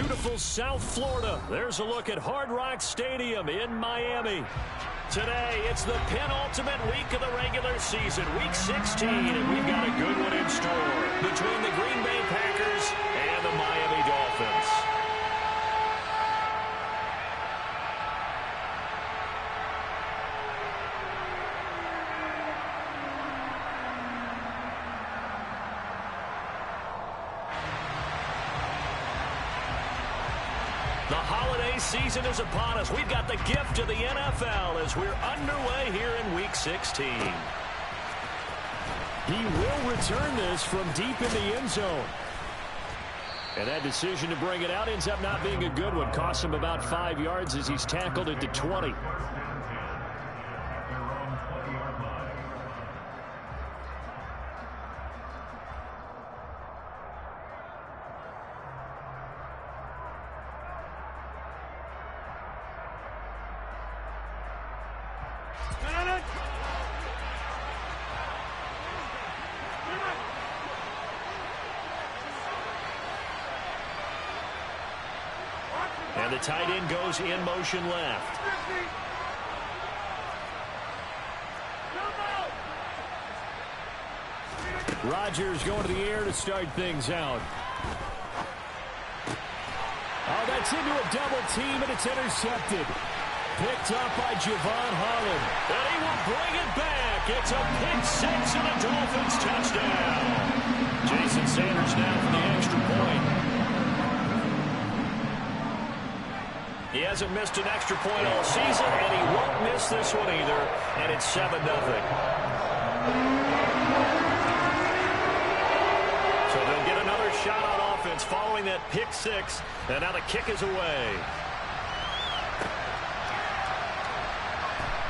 beautiful South Florida. There's a look at Hard Rock Stadium in Miami. Today, it's the penultimate week of the regular season, Week 16, and we've got a good one in store between the Green Bay Packers and the Miami Dolphins. The holiday season is upon us. We've got the gift of the NFL as we're underway here in Week 16. He will return this from deep in the end zone. And that decision to bring it out ends up not being a good one. Costs him about 5 yards as he's tackled at the 20. And the tight end goes in motion left. Rodgers going to the air to start things out. Oh, that's into a double team, and it's intercepted. Picked up by Javon Holland. And he will bring it back. It's a pick six and a Dolphins touchdown. Jason Sanders now for the extra point. He hasn't missed an extra point all season, and he won't miss this one either. And it's 7-0. So they'll get another shot on offense following that pick six. And now the kick is away.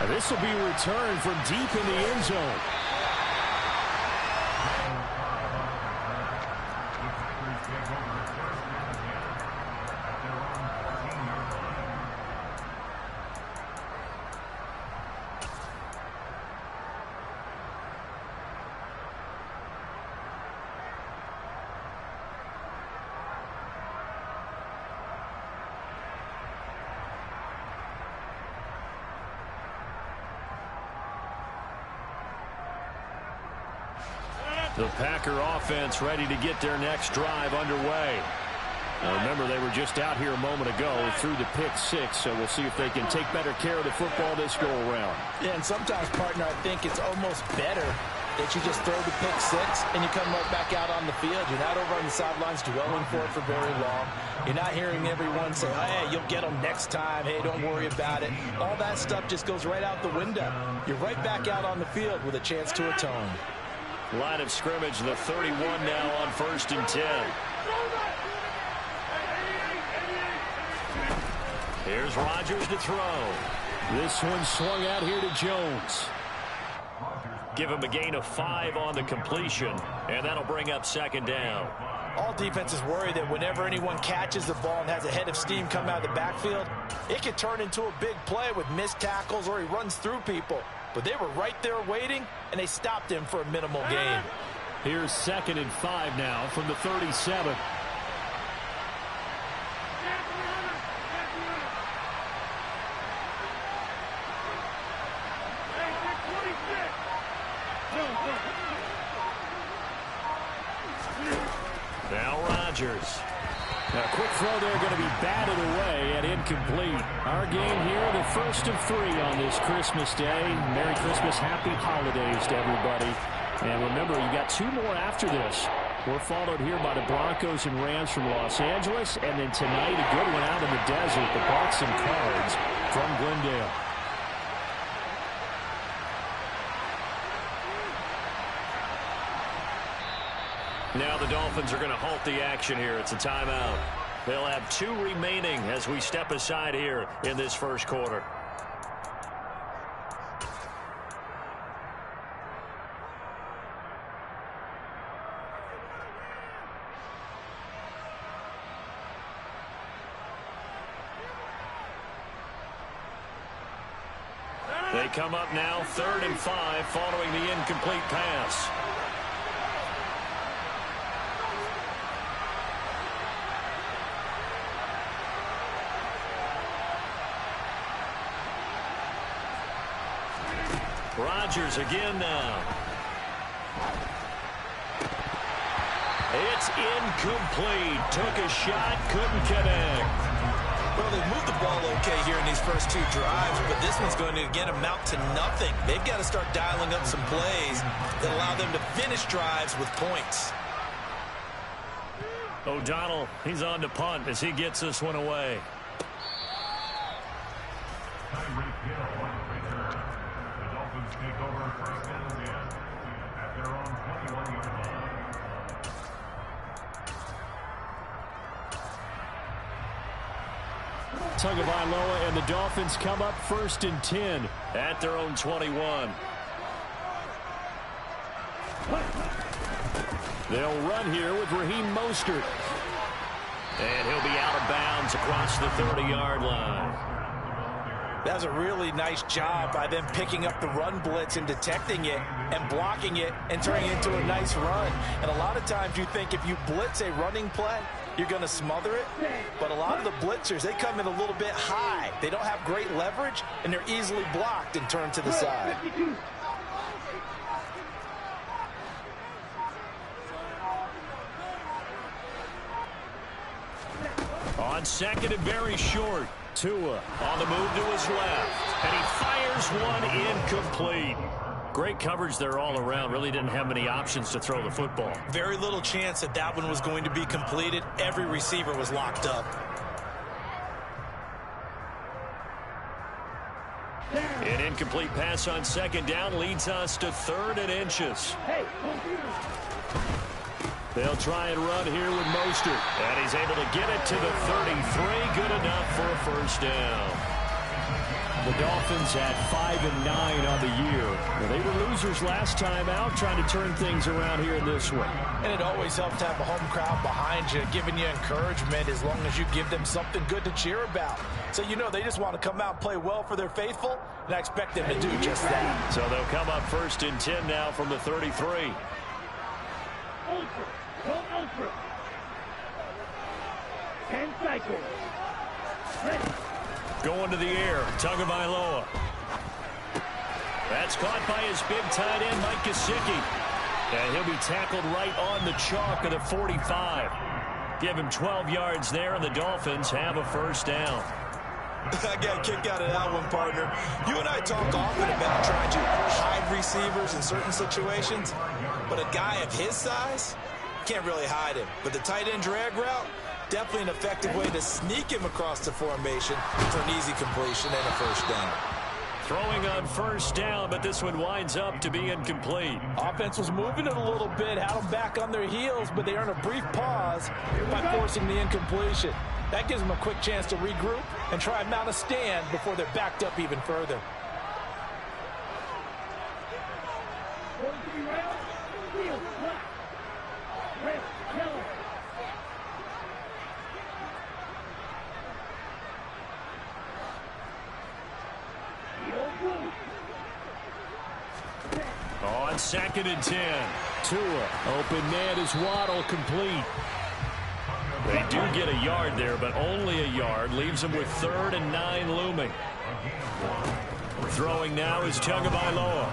And this will be returned from deep in the end zone. The Packer offense ready to get their next drive underway. Now remember, they were just out here a moment ago through the pick six, so we'll see if they can take better care of the football this go-around. Yeah, and sometimes, partner, I think it's almost better that you just throw the pick six and you come right back out on the field. You're not over on the sidelines dwelling for it for very long. You're not hearing everyone say, hey, you'll get them next time. Hey, don't worry about it. All that stuff just goes right out the window. You're right back out on the field with a chance to atone. Line of scrimmage, the 31 now on 1st and 10. Here's Rodgers to throw. This one swung out here to Jones. Give him a gain of 5 on the completion, and that'll bring up 2nd down. All defenses worry that whenever anyone catches the ball and has a head of steam come out of the backfield, it can turn into a big play with missed tackles or he runs through people. But they were right there waiting, and they stopped him for a minimal gain. Here's 2nd and 5 now from the 37. Now Rodgers. Now, a quick throw there going to be batted away and incomplete. Our game here, the 1st of 3 on this Christmas Day. Merry Christmas, Happy Holidays to everybody. And remember, you got 2 more after this. We're followed here by the Broncos and Rams from Los Angeles. And then tonight, a good one out in the desert, the Bucs and Cards from Glendale. Now the Dolphins are going to halt the action here. It's a timeout. They'll have 2 remaining as we step aside here in this first quarter. They come up now 3rd and 5 following the incomplete pass. Rodgers again now. It's incomplete. Took a shot, couldn't connect. Well, they've moved the ball okay here in these first two drives, but this one's going to, again, amount to nothing. They've got to start dialing up some plays that allow them to finish drives with points. O'Donnell, he's on to punt as he gets this one away. Tagovailoa and the Dolphins come up 1st and 10 at their own 21. They'll run here with Raheem Mostert. And he'll be out of bounds across the 30-yard line. That was a really nice job by them picking up the run blitz and detecting it and blocking it and turning it into a nice run. And a lot of times you think if you blitz a running play, you're going to smother it. But a lot of the blitzers, they come in a little bit high. They don't have great leverage, and they're easily blocked and turned to the side. On second and very short. Tua on the move to his left. And he fires one incomplete. Great coverage there all around. Really didn't have many options to throw the football. Very little chance that that one was going to be completed. Every receiver was locked up. An incomplete pass on second down leads us to 3rd and inches. They'll try and run here with Mostert. And he's able to get it to the 33. Good enough for a first down. The Dolphins at 5-9 on the year. Well, they were losers last time out, trying to turn things around here in this one. And it always helps to have a home crowd behind you, giving you encouragement as long as you give them something good to cheer about. So you know they just want to come out and play well for their faithful, and I expect them to do just that. So they'll come up 1st and 10 now from the 33. Go ultra. 10 cycles. Ready. Going to the air, Tagovailoa. That's caught by his big tight end, Mike Gesicki. And he'll be tackled right on the chalk of the 45. Give him 12 yards there, and the Dolphins have a first down. I got a kick out of that one, partner. You and I talk often about trying to hide receivers in certain situations, but a guy of his size can't really hide him. But the tight end drag route, definitely an effective way to sneak him across the formation for an easy completion and a first down. Throwing on first down, but this one winds up to be incomplete. Offense was moving it a little bit, had them back on their heels, but they earn a brief pause by forcing the incompletion. That gives them a quick chance to regroup and try and mount a stand before they're backed up even further. On 2nd and 10. Tua, open man is Waddle, complete. They do get a yard there, but only a yard. Leaves them with 3rd and 9 looming. Throwing now is Tagovailoa.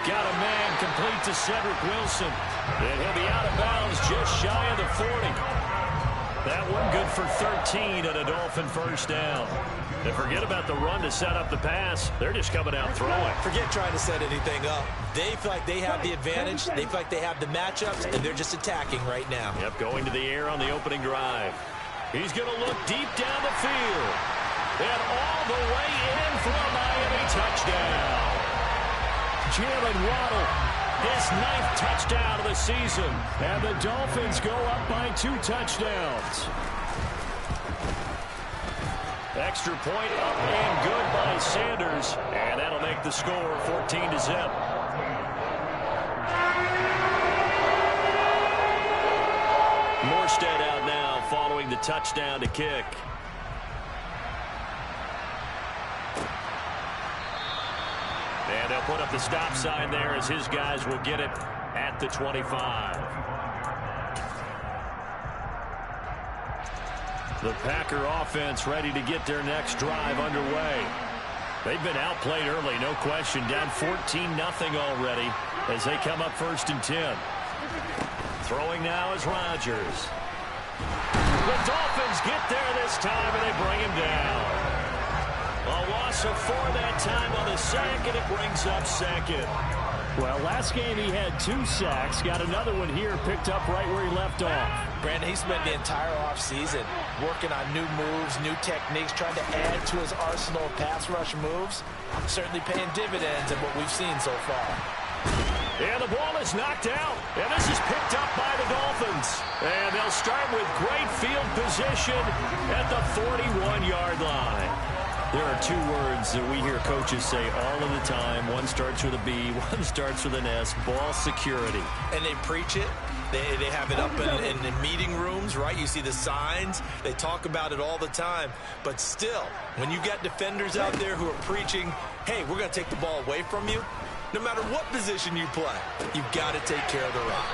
Got a man complete to Cedric Wilson. And he'll be out of bounds just shy of the 40. That one good for 13 and a Dolphin first down. And forget about the run to set up the pass. They're just coming out throwing. Forget trying to set anything up. They feel like they have the advantage. They feel like they have the matchups, and they're just attacking right now. Yep, going to the air on the opening drive. He's going to look deep down the field. And all the way in for a Miami touchdown. Jalen Waddle, his 9th touchdown of the season. And the Dolphins go up by 2 touchdowns. Extra point up and good by Sanders. And that'll make the score 14-0. Morstead out now following the touchdown to kick. And they'll put up the stop sign there as his guys will get it at the 25. The Packer offense ready to get their next drive underway. They've been outplayed early, no question. Down 14-0 already as they come up 1st and 10. Throwing now is Rodgers. The Dolphins get there this time, and they bring him down. A loss of 4 that time on the sack, and it brings up 2nd. Well, last game he had 2 sacks. Got another one here, picked up right where he left off. Brandon, he spent the entire offseason working on new moves, new techniques, trying to add to his arsenal of pass rush moves. Certainly paying dividends in what we've seen so far. And the ball is knocked out. And this is picked up by the Dolphins. And they'll start with great field position at the 41-yard line. There are 2 words that we hear coaches say all of the time. One starts with a B, one starts with an S, ball security. And they preach it. They have it up in meeting rooms, right? You see the signs. They talk about it all the time. But still, when you got defenders out there who are preaching, hey, we're going to take the ball away from you, no matter what position you play, you've got to take care of the rock.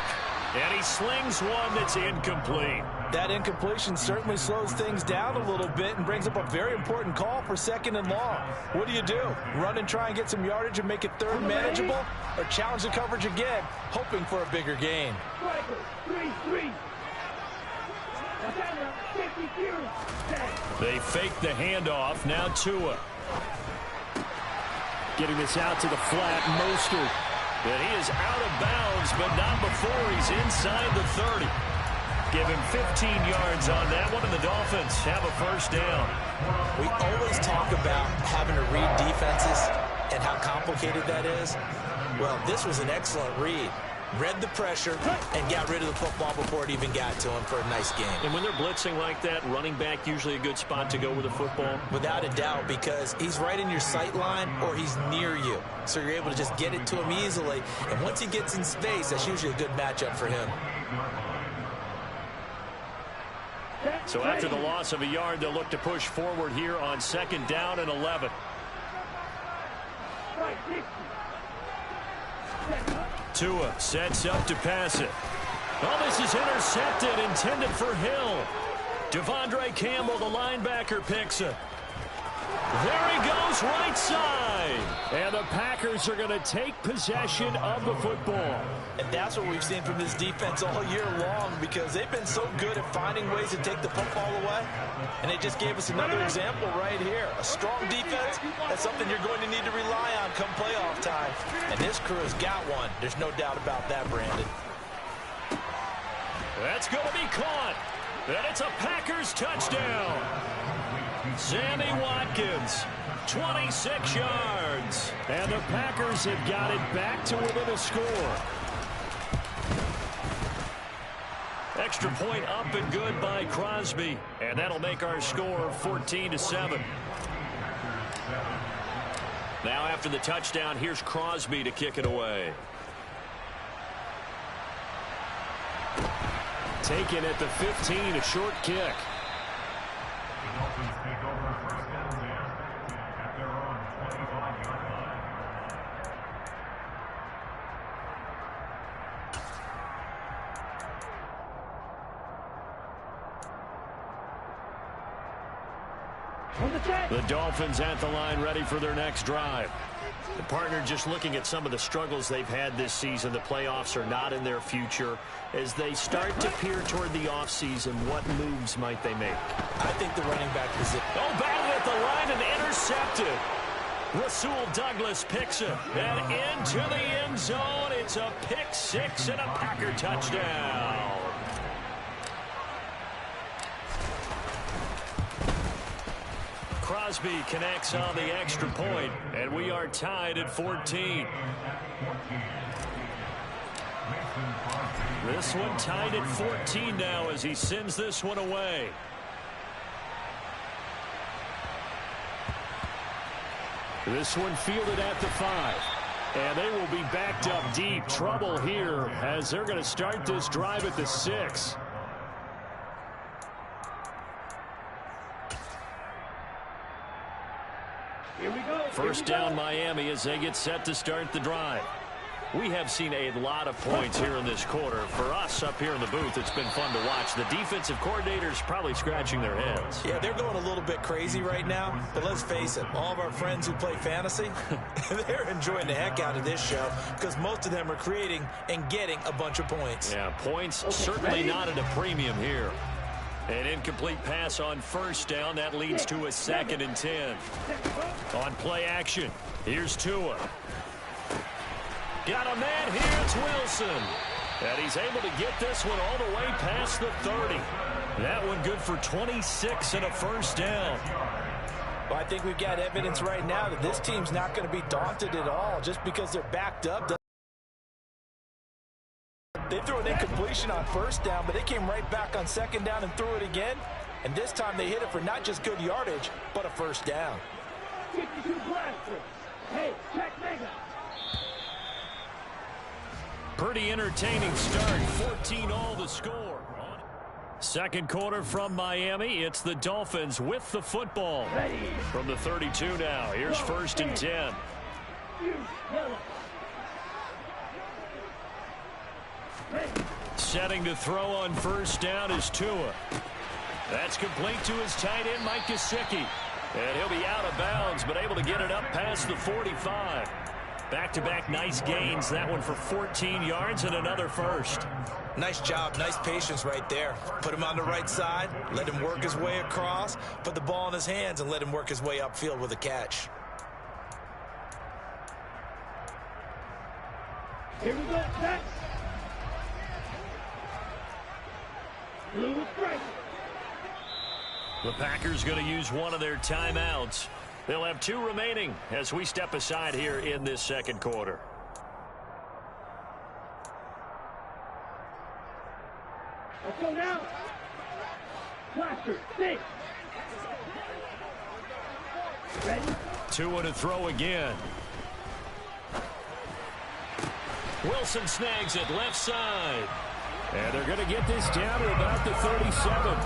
And he slings one that's incomplete. That incompletion certainly slows things down a little bit and brings up a very important call for 2nd and long. What do? Run and try and get some yardage and make it 3rd manageable? Or challenge the coverage again, hoping for a bigger gain? 3-3. They fake the handoff. Now Tua. Getting this out to the flat, Mostert. But he is out of bounds, but not before he's inside the 30. Give him 15 yards on that one, and the Dolphins have a 1st down. We always talk about having to read defenses and how complicated that is. Well, this was an excellent read. Read the pressure and got rid of the football before it even got to him for a nice game. And when they're blitzing like that, running back usually a good spot to go with the football? Without a doubt, because he's right in your sight line or he's near you. So you're able to just get it to him easily. And once he gets in space, that's usually a good matchup for him. So after the loss of a yard, they'll look to push forward here on 2nd down and 11. Tua sets up to pass it. Oh, this is intercepted, intended for Hill. Devondre Campbell, the linebacker, picks it. There he goes, right side. And the Packers are going to take possession of the football. And that's what we've seen from this defense all year long, because they've been so good at finding ways to take the football away. And they just gave us another example right here. A strong defense, that's something you're going to need to rely on come playoff time. And this crew has got one. There's no doubt about that, Brandon. That's going to be caught. And it's a Packers touchdown. Sammy Watkins, 26 yards. And the Packers have got it back to within a score. Extra point up and good by Crosby. And that'll make our score 14-7. Now after the touchdown, here's Crosby to kick it away. Taken at the 15, a short kick. The Dolphins at the line, ready for their next drive. The partner just looking at some of the struggles they've had this season. The playoffs are not in their future. As they start to peer toward the offseason, what moves might they make? I think the running back position. Oh, batted at the line and intercepted. Rasul Douglas picks it. And into the end zone. It's a pick six and a Packer touchdown. Crosby connects on the extra point, and we are tied at 14. This one tied at 14 now as he sends this one away. This one fielded at the 5. And they will be backed up deep. Trouble here as they're going to start this drive at the 6. First down Miami as they get set to start the drive. We have seen a lot of points here in this quarter. For us up here in the booth, it's been fun to watch. The defensive coordinators probably scratching their heads. Yeah, they're going a little bit crazy right now. But let's face it, all of our friends who play fantasy, they're enjoying the heck out of this show because most of them are creating and getting a bunch of points. Yeah, points certainly not at a premium here. An incomplete pass on first down. That leads to a 2nd and 10. On play action, here's Tua. Got a man here, it's Wilson. And he's able to get this one all the way past the 30. That one good for 26 and a first down. Well, I think we've got evidence right now that this team's not going to be daunted at all just because they're backed up. They threw an incompletion on first down, but they came right back on 2nd down and threw it again. And this time they hit it for not just good yardage, but a first down. 52 blaster. Hey, check mega. Pretty entertaining start. 14-all the score. Second quarter from Miami. It's the Dolphins with the football. From the 32 now. Here's 1st and 10. Setting to throw on first down is Tua. That's complete to his tight end, Mike Gesicki. And he'll be out of bounds, but able to get it up past the 45. Back-to-back nice gains. That one for 14 yards and another first. Nice job. Nice patience right there. Put him on the right side. Let him work his way across. Put the ball in his hands and let him work his way upfield with a catch. Here we go, set. Blue strike. The Packers going to use one of their timeouts. They'll have 2 remaining as we step aside here in this second quarter. Let's go now. Blaster, 6. Ready? Tua to throw again. Wilson snags it left side. And they're going to get this down to about the 37.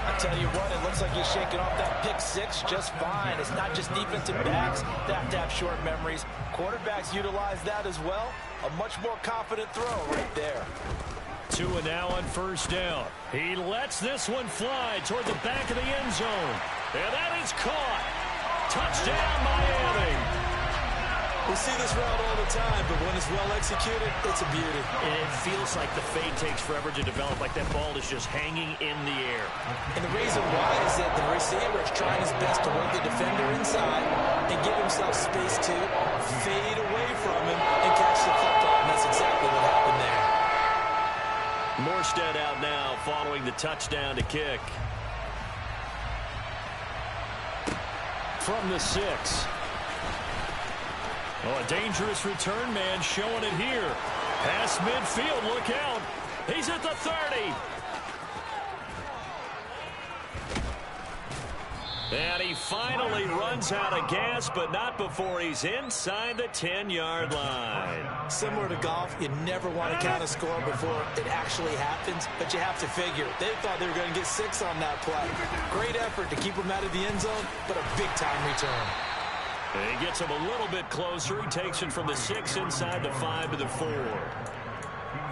I tell you what, it looks like he's shaking off that pick 6 just fine. It's not just defensive backs that have to have short memories. Quarterbacks utilize that as well. A much more confident throw right there. Tua now on first down. He lets this one fly toward the back of the end zone. And that is caught. Touchdown, Miami. We see this route all the time, but when it's well executed, it's a beauty. And it feels like the fade takes forever to develop, like that ball is just hanging in the air. And the reason why is that the receiver is trying his best to work the defender inside and give himself space to fade away from him and catch the football. And that's exactly what happened there. Morstead out now following the touchdown to kick. From the 6. Oh, a dangerous return man showing it here. Past midfield, look out. He's at the 30. And he finally runs out of gas, but not before he's inside the 10-yard line. Similar to golf, you never want to count a score before it actually happens, but you have to figure. They thought they were going to get 6 on that play. Great effort to keep him out of the end zone, but a big-time return. And he gets him a little bit closer. He takes it from the 6 inside the 5 to the 4.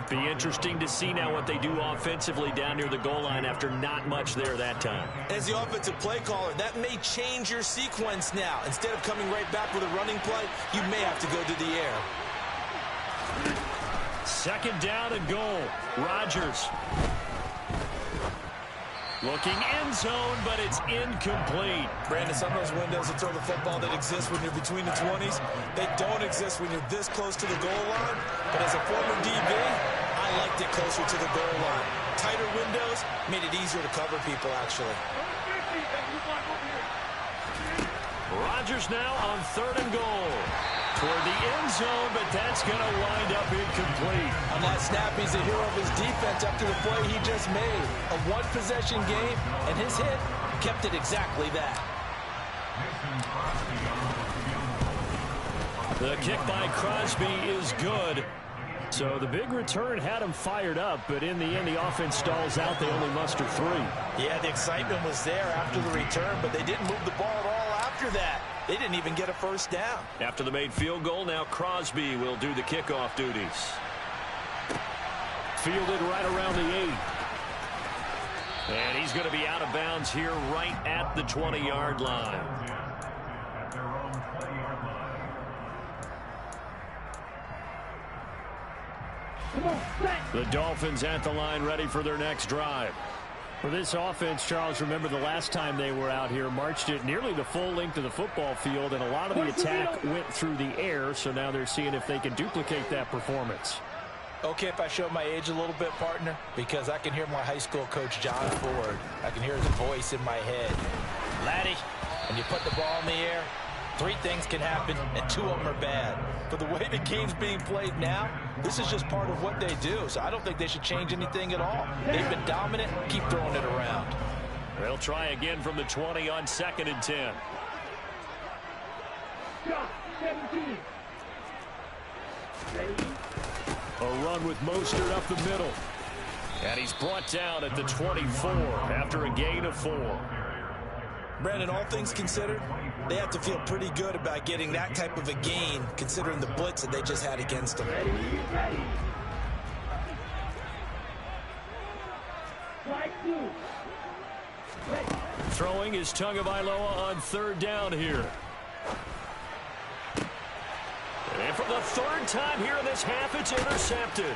Be interesting to see now what they do offensively down near the goal line after not much there that time. As the offensive play caller, that may change your sequence now. Instead of coming right back with a running play, you may have to go to the air. 2nd down and goal. Rodgers. Looking end zone, but it's incomplete. Brandon, some of those windows to throw the football that exist when you're between the 20s, they don't exist when you're this close to the goal line. But as a former DB, I liked it closer to the goal line. Tighter windows made it easier to cover people, actually. Rodgers now on 3rd and goal. Toward the end zone, but that's going to wind up incomplete. On that snap, he's a hero of his defense after the play he just made. A one-possession game, and his hit kept it exactly that. The kick by Crosby is good. So the big return had him fired up, but in the end, the offense stalls out. They only muster 3. Yeah, the excitement was there after the return, but they didn't move the ball at all after that. They didn't even get a first down. After the made field goal, now Crosby will do the kickoff duties. Fielded right around the 8. And he's going to be out of bounds here right at the 20-yard line. The Dolphins at the line ready for their next drive. For this offense, Charles, remember the last time they were out here, marched it nearly the full length of the football field, and a lot of the attack went through the air, so now they're seeing if they can duplicate that performance. Okay, if I show my age a little bit, partner, because I can hear my high school coach, John Ford. I can hear his voice in my head. Laddie, when you put the ball in the air, 3 things can happen, and 2 of them are bad. But the way the game's being played now, this is just part of what they do. So I don't think they should change anything at all. They've been dominant. Keep throwing it around. They'll try again from the 20 on 2nd and 10. Shot 17. A run with Mostert up the middle. And he's brought down at the 24 after a gain of 4. Brandon, all things considered, they have to feel pretty good about getting that type of a gain, considering the blitz that they just had against them. Throwing is Tagovailoa on 3rd down here. And for the 3rd time here in this half, it's intercepted.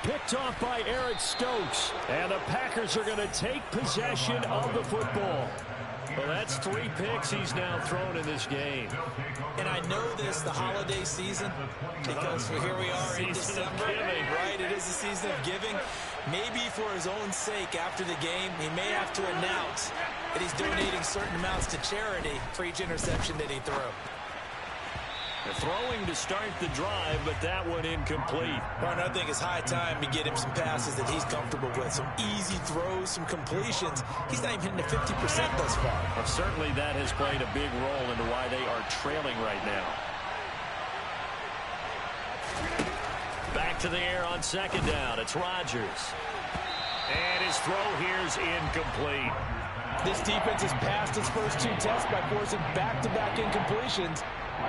Picked off by Eric Stokes. And the Packers are going to take possession of the football. Well, that's 3 picks he's now thrown in this game. And I know this, the holiday season, because here we are in December, right? It is the season of giving. Maybe for his own sake, after the game, he may have to announce that he's donating certain amounts to charity for each interception that he threw. They're throwing to start the drive, but that one incomplete. Well, I think it's high time to get him some passes that he's comfortable with. Some easy throws, some completions. He's not even hitting the 50% thus far. Well, certainly that has played a big role into why they are trailing right now. Back to the air on 2nd down. It's Rodgers. And his throw here is incomplete. This defense has passed its first 2 tests by forcing back-to-back incompletions.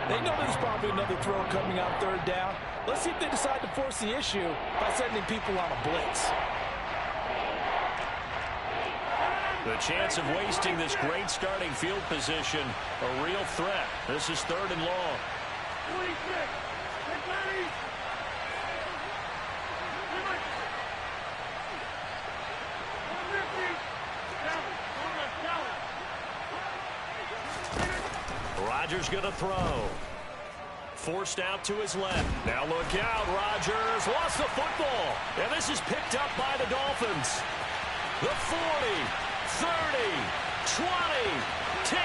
They know there's probably another throw coming on 3rd down. Let's see if they decide to force the issue by sending people on a blitz. The chance of wasting this great starting field position, a real threat. This is 3rd and long. 26. Get ready. Rodgers going to throw. Forced out to his left. Now look out. Rodgers lost the football. And this is picked up by the Dolphins. The 40, 30, 20, 10,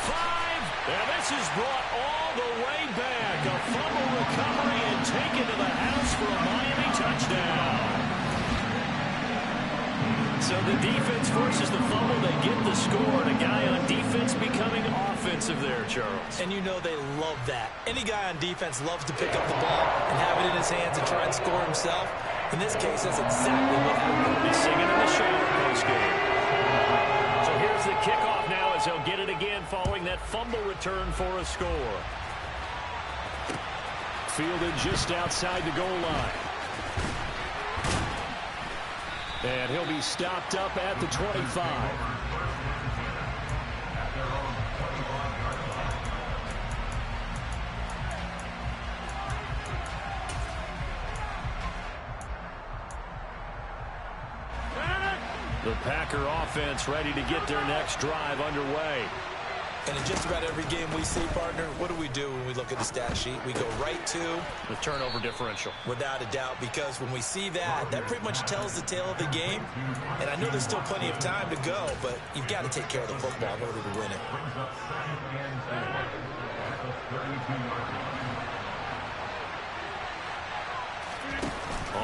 5. And this is brought all the way back. A fumble recovery and taken to the house for a Miami touchdown. So the defense forces the fumble. They get the score. And a guy on defense becoming offensive there, Charles. And you know they love that. Any guy on defense loves to pick up the ball and have it in his hands and try and score himself. In this case, that's exactly what happened. He's singing in the shower postgame. So here's the kickoff now as he'll get it again following that fumble return for a score. Fielded just outside the goal line. And he'll be stopped up at the 25. The Packer offense ready to get their next drive underway. And in just about every game we see, partner, what do we do when we look at the stat sheet? We go right to the turnover differential. Without a doubt, because when we see that, that pretty much tells the tale of the game. And I know there's still plenty of time to go, but you've got to take care of the football in order to win it.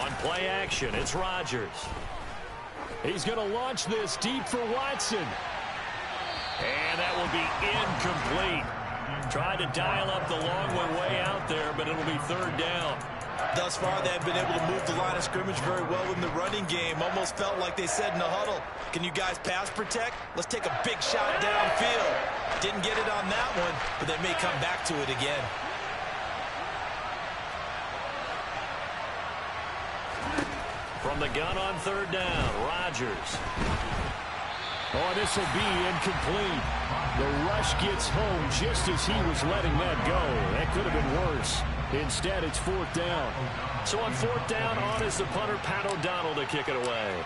On play action, it's Rodgers. He's going to launch this deep for Watson. And that will be incomplete. Tried to dial up the long one way out there, but it'll be 3rd down. Thus far, they have been able to move the line of scrimmage very well in the running game. Almost felt like they said in the huddle, can you guys pass protect? Let's take a big shot downfield. Didn't get it on that one, but they may come back to it again. From the gun on third down, Rodgers. Oh, this will be incomplete. The rush gets home just as he was letting that go. That could have been worse. Instead, it's fourth down. So on fourth down, on is the punter, Pat O'Donnell, to kick it away.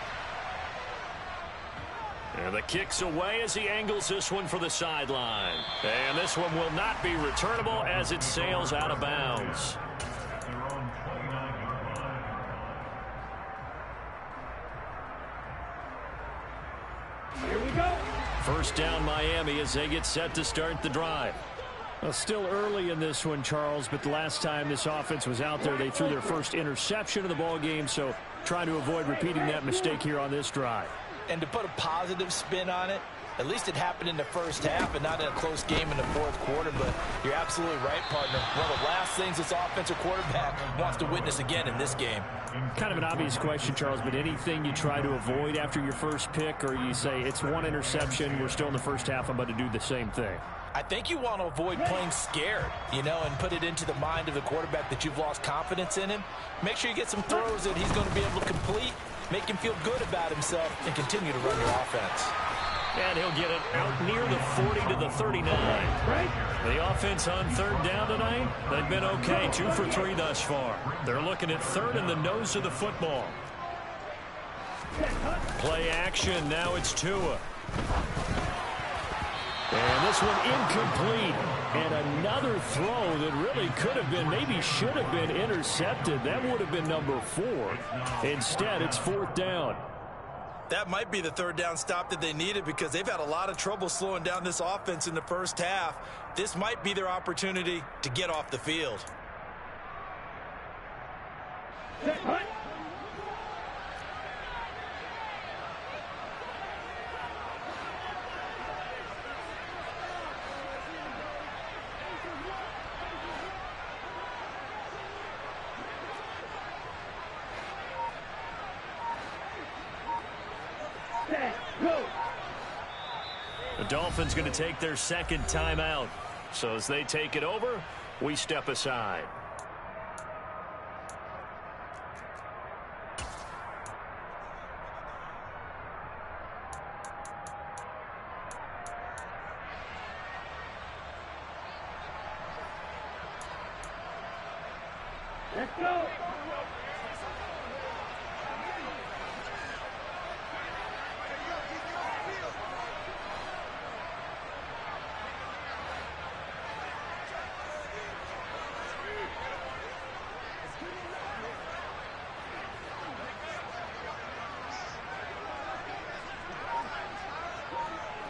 And the kick's away as he angles this one for the sideline. And this one will not be returnable as it sails out of bounds. Here we go. First down, Miami, as they get set to start the drive. Well, still early in this one, Charles, but the last time this offense was out there, they threw their first interception of the ball game, so trying to avoid repeating that mistake here on this drive. And to put a positive spin on it, at least it happened in the first half and not in a close game in the fourth quarter, but you're absolutely right, partner. One of the last things this offensive quarterback wants to witness again in this game. Kind of an obvious question, Charles, but anything you try to avoid after your first pick, or you say it's one interception, we're still in the first half, I'm about to do the same thing? I think you want to avoid playing scared, you know, and put it into the mind of the quarterback that you've lost confidence in him. Make sure you get some throws that he's going to be able to complete, make him feel good about himself, and continue to run your offense. And he'll get it out near the 40 to the 39. The offense on third down tonight, they've been okay, 2 for 3 thus far. They're looking at third in the nose of the football. Play action, now it's Tua. And this one incomplete. And another throw that really could have been, maybe should have been intercepted. That would have been number 4. Instead, it's fourth down. That might be the third down stop that they needed because they've had a lot of trouble slowing down this offense in the first half. This might be their opportunity to get off the field. The Dolphins going to take their second timeout. So as they take it over, we step aside. Let's go.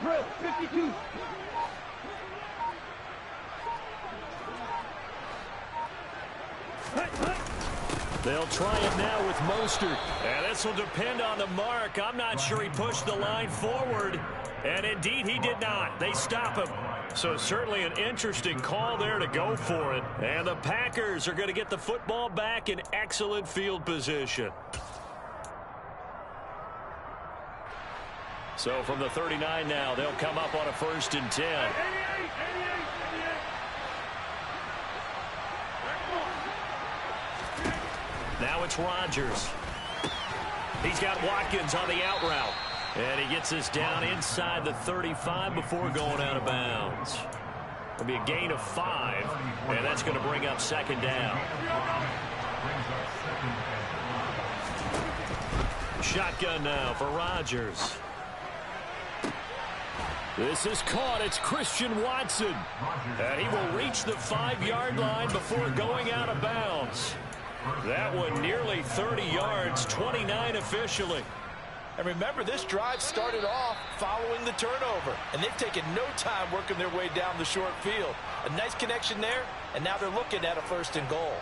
Drill 52. They'll try it now with Mostert. And this will depend on the mark. I'm not sure he pushed the line forward. And indeed, he did not. They stop him. So certainly an interesting call there to go for it. And the Packers are going to get the football back in excellent field position. So from the 39 now, they'll come up on a 1st and 10. Now it's Rodgers. He's got Watkins on the out route. And he gets this down inside the 35 before going out of bounds. It'll be a gain of 5, and that's going to bring up second down. Shotgun now for Rodgers. This is caught. It's Christian Watson. And he will reach the 5-yard line before going out of bounds. That one nearly 30 yards, 29 officially. And remember, this drive started off following the turnover, and they've taken no time working their way down the short field. A nice connection there, and now they're looking at a 1st and goal.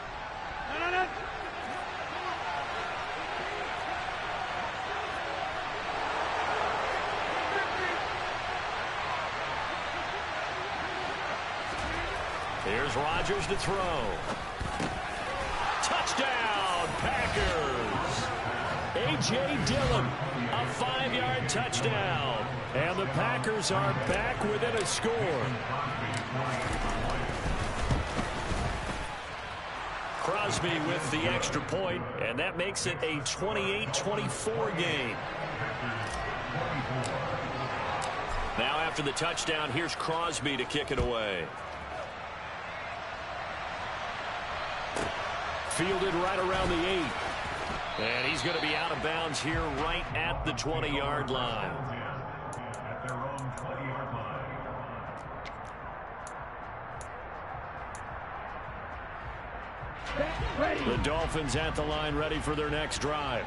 Here's Rodgers to throw. Touchdown! A.J. Dillon, a 5-yard touchdown. And the Packers are back within a score. Crosby with the extra point, and that makes it a 28-24 game. Now after the touchdown, here's Crosby to kick it away. Fielded right around the 8. And he's going to be out of bounds here right at the 20-yard line. The Dolphins at the line, ready for their next drive.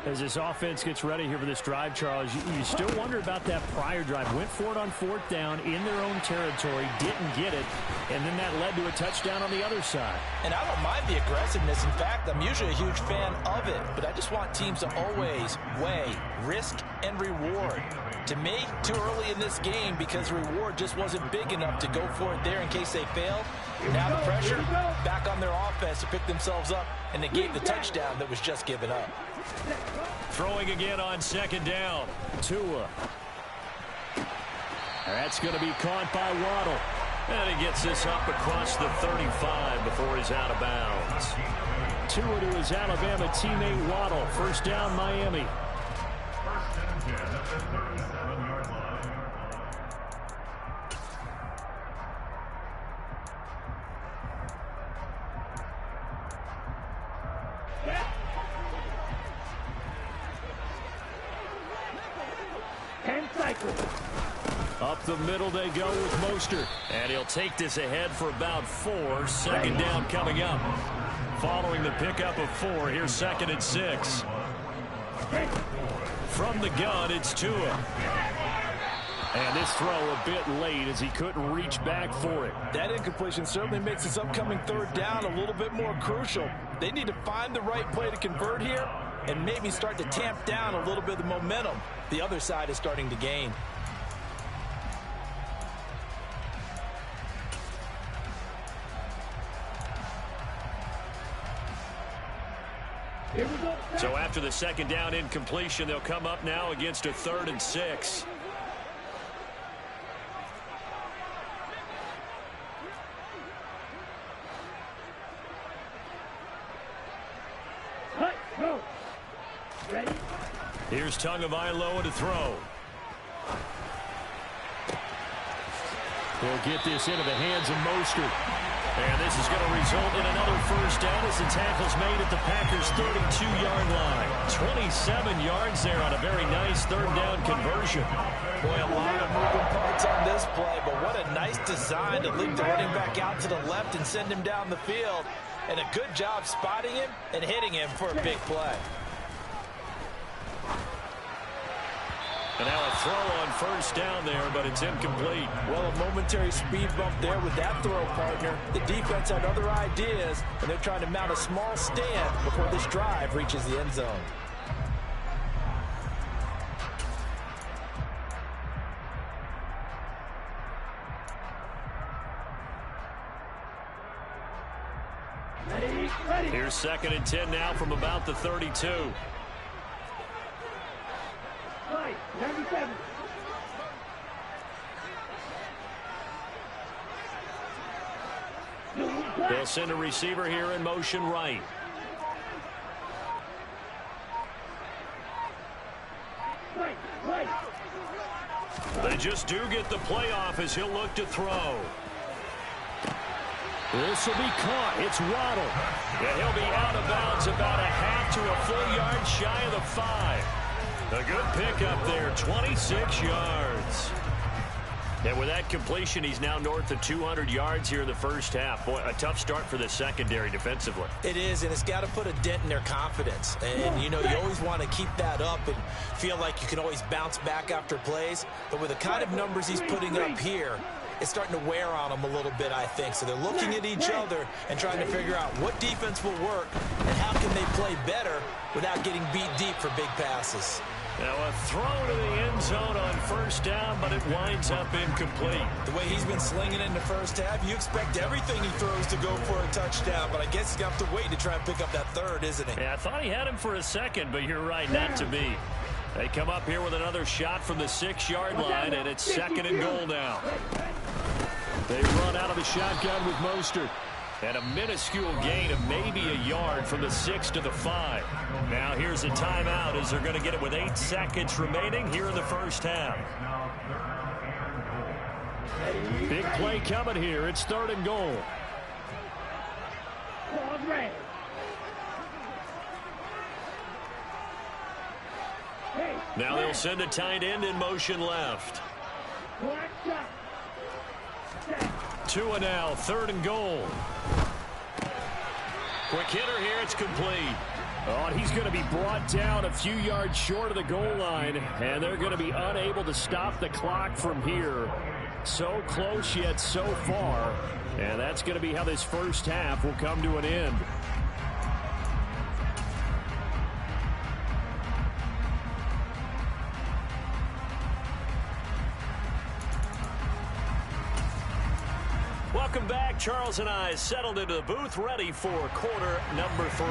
As this offense gets ready here for this drive, Charles, you still wonder about that prior drive. Went for it on 4th down in their own territory, didn't get it, and then that led to a touchdown on the other side. And I don't mind the aggressiveness. In fact, I'm usually a huge fan of it, but I just want teams to always weigh risk and reward. To me, too early in this game because the reward just wasn't big enough to go for it there in case they failed. Now the pressure back on their offense to pick themselves up and negate the touchdown that was just given up. Throwing again on 2nd down. Tua. That's going to be caught by Waddle. And he gets this up across the 35 before he's out of bounds. Tua to his Alabama teammate Waddle. 1st down, Miami. Up the middle they go with Mostert. And he'll take this ahead for about 4. 2nd down coming up. Following the pickup of 4, here's 2nd and 6. From the gun, it's Tua. And this throw a bit late as he couldn't reach back for it. That incompletion certainly makes this upcoming 3rd down a little bit more crucial. They need to find the right play to convert here and maybe start to tamp down a little bit of the momentum the other side is starting to gain. So after the 2nd down incompletion, they'll come up now against a 3rd and 6. Here's Tagovailoa to throw. He'll get this into the hands of Mostert. And this is going to result in another 1st down as the tackle's made at the Packers' 32-yard line. 27 yards there on a very nice 3rd down conversion. Boy, a lot of moving parts on this play, but what a nice design to lead the running back out to the left and send him down the field. And a good job spotting him and hitting him for a big play. And now a throw on 1st down there, but it's incomplete. Well, a momentary speed bump there with that throw, partner. The defense had other ideas, and they're trying to mount a small stand before this drive reaches the end zone. Here's 2nd and 10 now from about the 32. They'll send a receiver here in motion right. They just do get the playoff as he'll look to throw. This will be caught. It's Waddle. Yeah, he'll be out of bounds about a half to a full yard shy of the 5. A good pickup there, 26 yards. And with that completion, he's now north of 200 yards here in the 1st half. Boy, a tough start for the secondary defensively. It is, and it's got to put a dent in their confidence. And, you know, you always want to keep that up and feel like you can always bounce back after plays. But with the kind of numbers he's putting up here, it's starting to wear on them a little bit, I think. So they're looking at each other and trying to figure out what defense will work and how can they play better without getting beat deep for big passes. Now a throw to the end zone on first down, but it winds up incomplete. The way he's been slinging in the first half, you expect everything he throws to go for a touchdown, but I guess he's going to have to wait to try and pick up that third, isn't he? Yeah, I thought he had him for a second, but you're right, not to be. They come up here with another shot from the 6-yard line, and it's 2nd and goal now. They run out of the shotgun with Mostert. And a minuscule gain of maybe a yard from the 6 to the 5. Now here's a timeout as they're going to get it with 8 seconds remaining here in the first half. Big play coming here. It's 3rd and goal. Now they'll send a tight end in motion left. 2 and now, 3rd and goal. Quick hitter here, it's complete. Oh, and he's going to be brought down a few yards short of the goal line, and they're going to be unable to stop the clock from here. So close yet so far, and that's going to be how this first half will come to an end. Welcome back. Charles and I settled into the booth, ready for quarter number 3.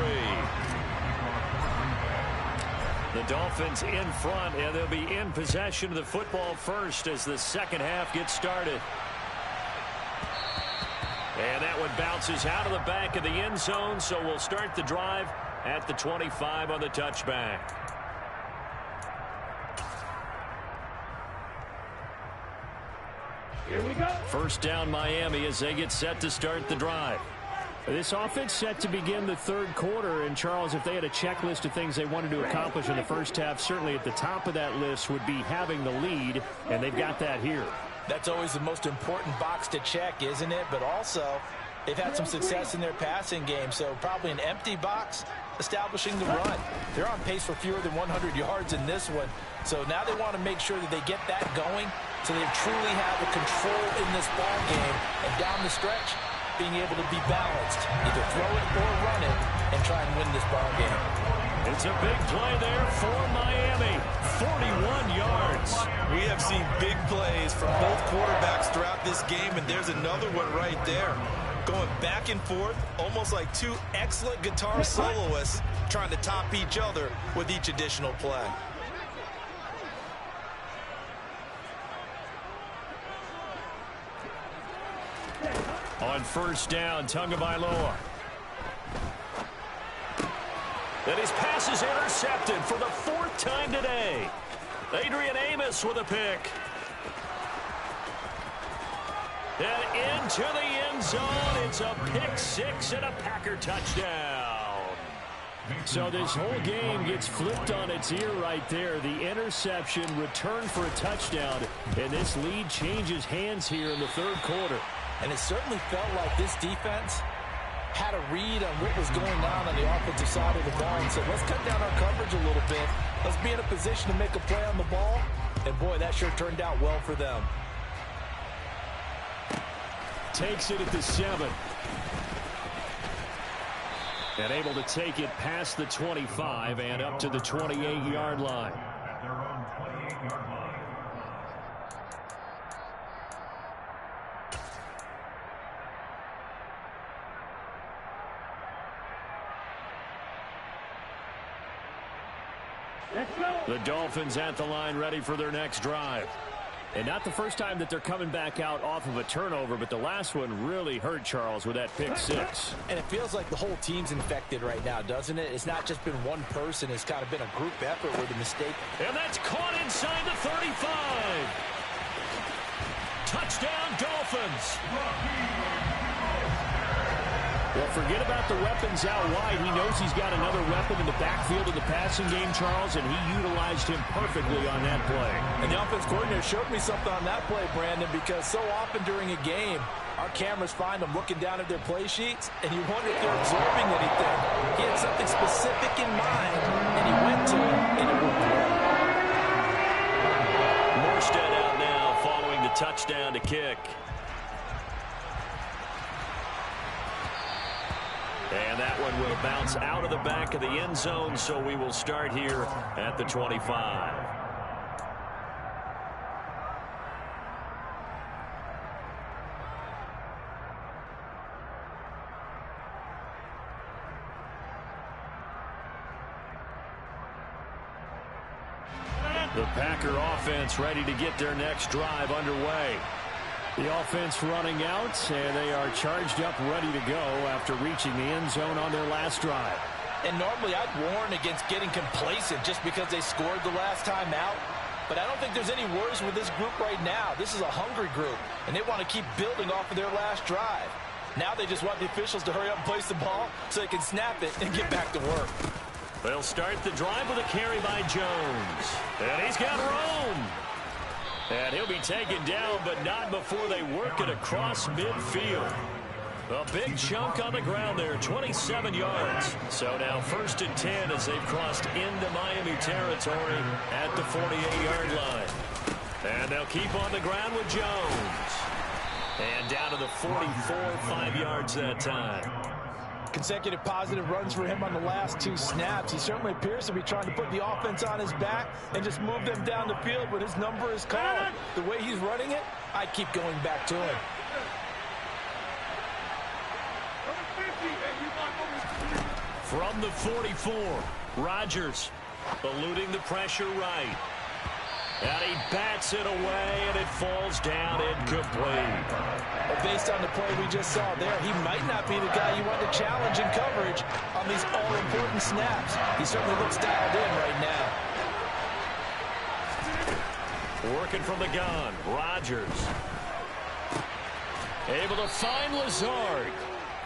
The Dolphins in front, and they'll be in possession of the football first as the second half gets started. And that one bounces out of the back of the end zone, so we'll start the drive at the 25 on the touchback. Here we go. First down Miami as they get set to start the drive. This offense set to begin the 3rd quarter, and Charles, if they had a checklist of things they wanted to accomplish in the first half, certainly at the top of that list would be having the lead, and they've got that here. That's always the most important box to check, isn't it? But also, they've had some success in their passing game, so probably an empty box establishing the run. They're on pace for fewer than 100 yards in this one, so now they want to make sure that they get that going so they truly have a control in this ball game, and down the stretch, being able to be balanced, either throw it or run it, and try and win this ball game. It's a big play there for Miami. 41 yards. We have seen big plays from both quarterbacks throughout this game, and there's another one right there. Going back and forth, almost like 2 excellent guitar soloists trying to top each other with each additional play. On first down, Tagovailoa. And his pass is intercepted for the 4th time today. Adrian Amos with a pick. And into the end zone. It's a pick 6 and a Packer touchdown. So this whole game gets flipped on its ear right there. The interception returned for a touchdown, and this lead changes hands here in the 3rd quarter. And it certainly felt like this defense had a read on what was going on the offensive side of the ball and said, let's cut down our coverage a little bit. Let's be in a position to make a play on the ball. And, boy, that sure turned out well for them. Takes it at the 7. And able to take it past the 25 and up to the 28-yard line. The Dolphins at the line, ready for their next drive. And not the first time that they're coming back out off of a turnover, but the last one really hurt, Charles, with that pick 6. And it feels like the whole team's infected right now, doesn't it? It's not just been one person. It's kind of been a group effort with the mistake. And that's caught inside the 35. Touchdown, Dolphins. Well, forget about the weapons out wide. He knows he's got another weapon in the backfield of the passing game, Charles, and he utilized him perfectly on that play. And the offense coordinator showed me something on that play, Brandon, because so often during a game, our cameras find them looking down at their play sheets, and you wonder if they're absorbing anything. He had something specific in mind, and he went to it, and it worked well. Morstead out now following the touchdown to kick. And And that one will bounce out of the back of the end zone, so we will start here at the 25. The Packer offense ready to get their next drive underway. The offense running out, and they are charged up, ready to go after reaching the end zone on their last drive. And normally I'd warn against getting complacent just because they scored the last time out. But I don't think there's any worries with this group right now. This is a hungry group, and they want to keep building off of their last drive. Now they just want the officials to hurry up and place the ball so they can snap it and get back to work. They'll start the drive with a carry by Jones. And he's got room. And he'll be taken down, but not before they work it across midfield. A big chunk on the ground there, 27 yards. So now 1st and 10 as they've crossed into Miami territory at the 48-yard line. And they'll keep on the ground with Jones. And down to the 44, 5 yards that time. Consecutive positive runs for him on the last 2 snaps. He certainly appears to be trying to put the offense on his back and just move them down the field, but his number is called. The way he's running it, I'd keep going back to him. From the 44, Rodgers eluding the pressure right. And he bats it away, and it falls down incomplete. But based on the play we just saw there, he might not be the guy you want to challenge in coverage on these all-important snaps. He certainly looks dialed in right now. Working from the gun, Rodgers. Able to find Lazard.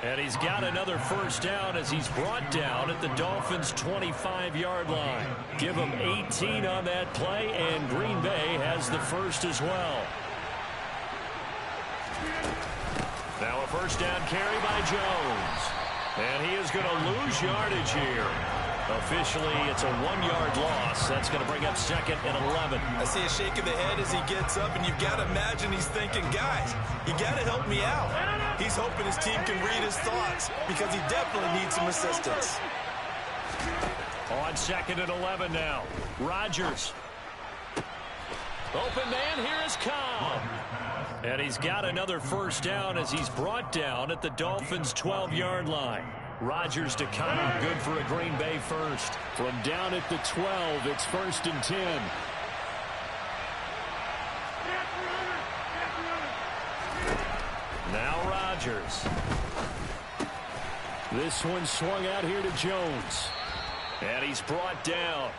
And he's got another 1st down as he's brought down at the Dolphins' 25-yard line. Give him 18 on that play, and Green Bay has the 1st as well. Now a 1st down carry by Jones. And he is going to lose yardage here. Officially, it's a 1-yard loss. That's going to bring up 2nd and 11. I see a shake of the head as he gets up, and you've got to imagine he's thinking, guys, you got to help me out. He's hoping his team can read his thoughts because he definitely needs some assistance. On 2nd and 11 now. Rodgers. Open man, here is Cobb. And he's got another 1st down as he's brought down at the Dolphins' 12-yard line. Rodgers to Cobb, good for a Green Bay 1st. From down at the 12, it's 1st and 10. Now Rodgers. This one swung out here to Jones. And he's brought down.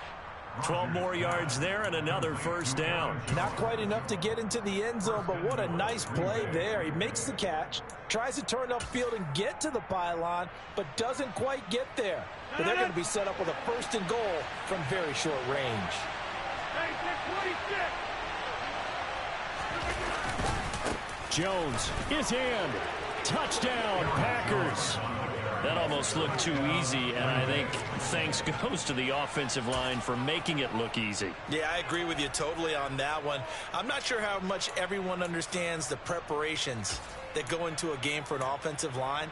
12 more yards there and another 1st down. Not quite enough to get into the end zone, but what a nice play there. He makes the catch, tries to turn upfield and get to the pylon, but doesn't quite get there. But they're going to be set up with a 1st and goal from very short range. Jones is in. Touchdown, Packers. That almost looked too easy, and I think thanks goes to the offensive line for making it look easy. Yeah, I agree with you totally on that one. I'm not sure how much everyone understands the preparations that go into a game for an offensive line,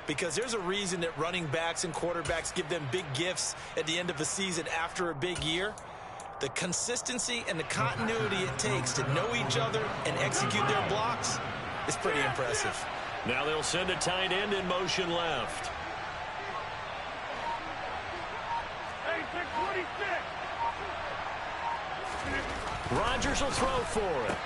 because there's a reason that running backs and quarterbacks give them big gifts at the end of a season after a big year. The consistency and the continuity it takes to know each other and execute their blocks is pretty impressive. Now they'll send a tight end in motion left. Rodgers will throw for it.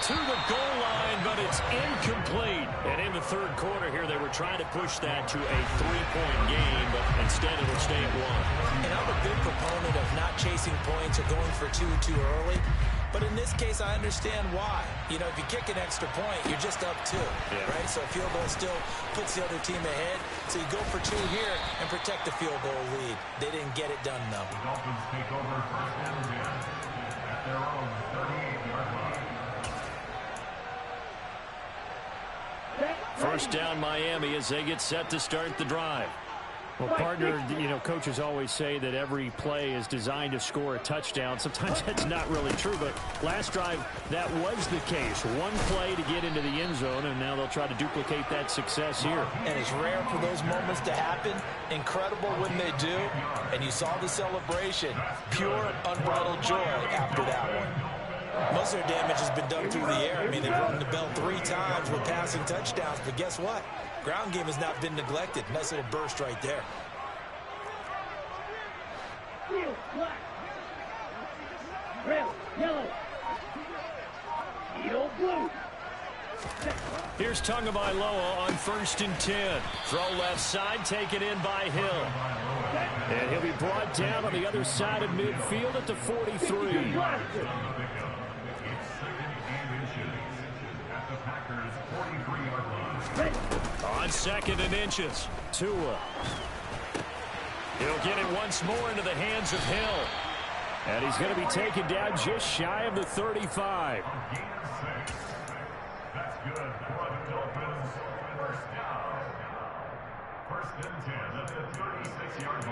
To the goal line, but it's incomplete. And in the 3rd quarter here, they were trying to push that to a 3-point game, but instead it'll stay at 1. And I'm a big proponent of not chasing points or going for 2 too early. But in this case, I understand why. You know, if you kick an extra point, you're just up 2, right? So a field goal still puts the other team ahead. So you go for 2 here and protect the field goal lead. They didn't get it done, though. The Dolphins take over 1st and 10 at their own 38-yard line. 1st down Miami as they get set to start the drive. Well, partner, you know, coaches always say that every play is designed to score a touchdown. Sometimes that's not really true, but last drive, that was the case. One play to get into the end zone, and now they'll try to duplicate that success here. And it's rare for those moments to happen. Incredible when they do. And you saw the celebration. Pure, unbridled joy after that one. Most of their damage has been done through the air. I mean, they've rung the bell 3 times with passing touchdowns, but guess what? Ground game has not been neglected. Nice little burst right there. Here's Tagovailoa on 1st and 10. Throw left side, taken in by Hill. And he'll be brought down on the other side of midfield at the 43. On 2nd and inches. Tua. He'll get it once more into the hands of Hill. And he's going to be taken down just shy of the 35. That's good for the Dolphins. First down. 1st and 10 at the 36-yard